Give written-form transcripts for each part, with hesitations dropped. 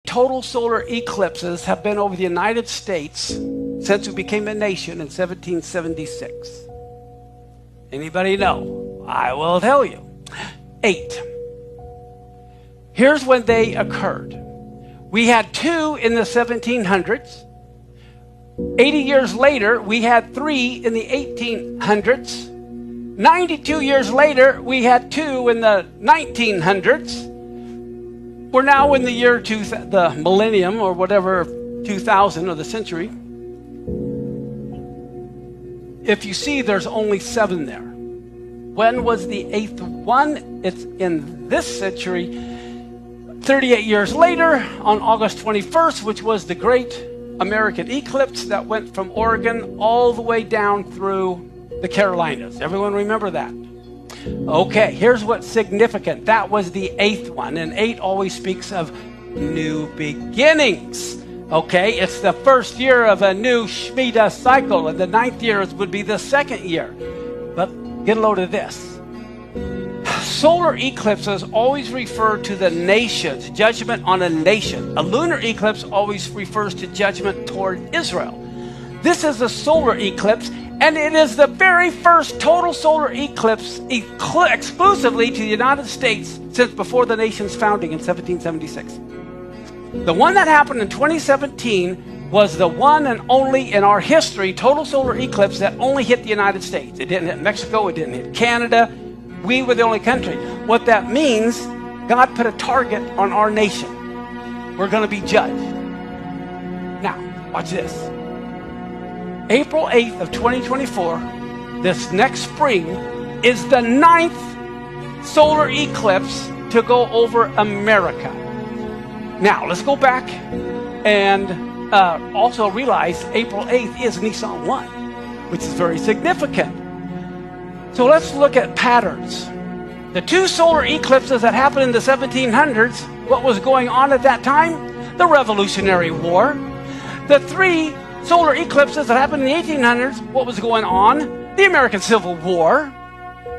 total solar eclipses have been over the United States since we became a nation in 1776? Anybody know? I will tell you. 8. Here's when they occurred. We had 2 in the 1700s. 80 years later, we had 3 in the 1800s. 92 years later, we had 2 in the 1900s. We're now in the year the millennium or whatever, 2000 or the century. If you see, there's only 7 there. When was the 8th one? It's in this century. 38 years later, on August 21st, which was the great American eclipse that went from Oregon all the way down through the Carolinas. Everyone remember that? Okay, here's what's significant. That was the 8th one, and 8 always speaks of new beginnings. Okay, it's the first year of a new Shemitah cycle, and the 9th year would be the second year. But get a load of this. Solar eclipses always refer to the nations, judgment on a nation. A lunar eclipse always refers to judgment toward Israel. This is a solar eclipse, and it is the very first total solar eclipse exclusively to the United States since before the nation's founding in 1776. The one that happened in 2017 was the one and only in our history total solar eclipse that only hit the United States. It didn't hit Mexico, it didn't hit Canada. We were the only country. What that means, God put a target on our nation. We're going to be judged. Now, watch this. April 8th of 2024, this next spring, is the 9th solar eclipse to go over America. Now, let's go back and also realize April 8th is Nisan 1, which is very significant. So let's look at patterns. The 2 solar eclipses that happened in the 1700s, what was going on at that time? The Revolutionary War. The 3 solar eclipses that happened in the 1800s, what was going on? The American Civil War.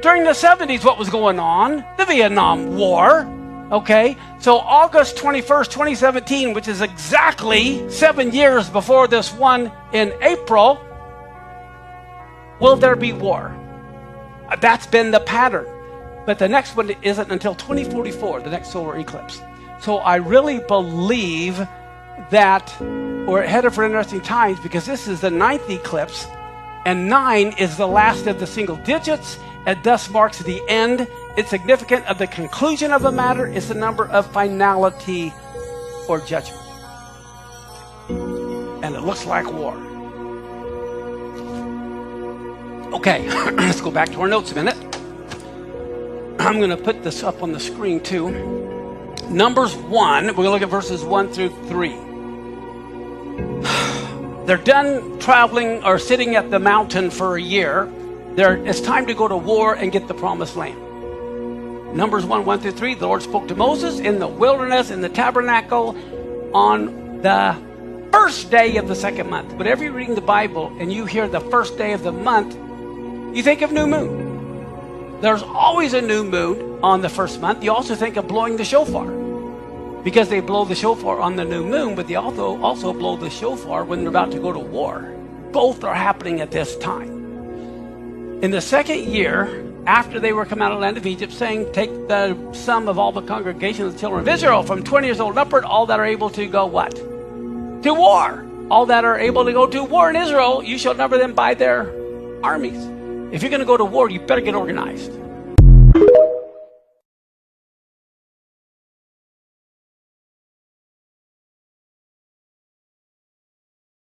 During the 70s, what was going on? The Vietnam War. Okay, so August 21st, 2017, which is exactly 7 years before this one in April, will there be war? That's been the pattern. But the next one isn't until 2044, the next solar eclipse. So I really believe that we're headed for interesting times because this is the 9th eclipse, and 9 is the last of the single digits, and thus marks the end. It's significant of the conclusion of a matter. It's the number of finality or judgment. And it looks like war. Okay, let's go back to our notes a minute. I'm going to put this up on the screen too. Numbers 1, we're going to look at verses 1 through 3. They're done traveling or sitting at the mountain for a year. It's time to go to war and get the promised land. Numbers 1 through 3, the Lord spoke to Moses in the wilderness, in the tabernacle, on the first day of the second month. Whenever you're reading the Bible and you hear the first day of the month, you think of new moon. There's always a new moon on the first month. You also think of blowing the shofar, because they blow the shofar on the new moon, but they also blow the shofar when they're about to go to war. Both are happening at this time. In the second year, after they were come out of the land of Egypt, saying, take the sum of all the congregation of the children of Israel from 20 years old and upward, all that are able to go what? To war. All that are able to go to war in Israel, you shall number them by their armies. If you're going to go to war, you better get organized.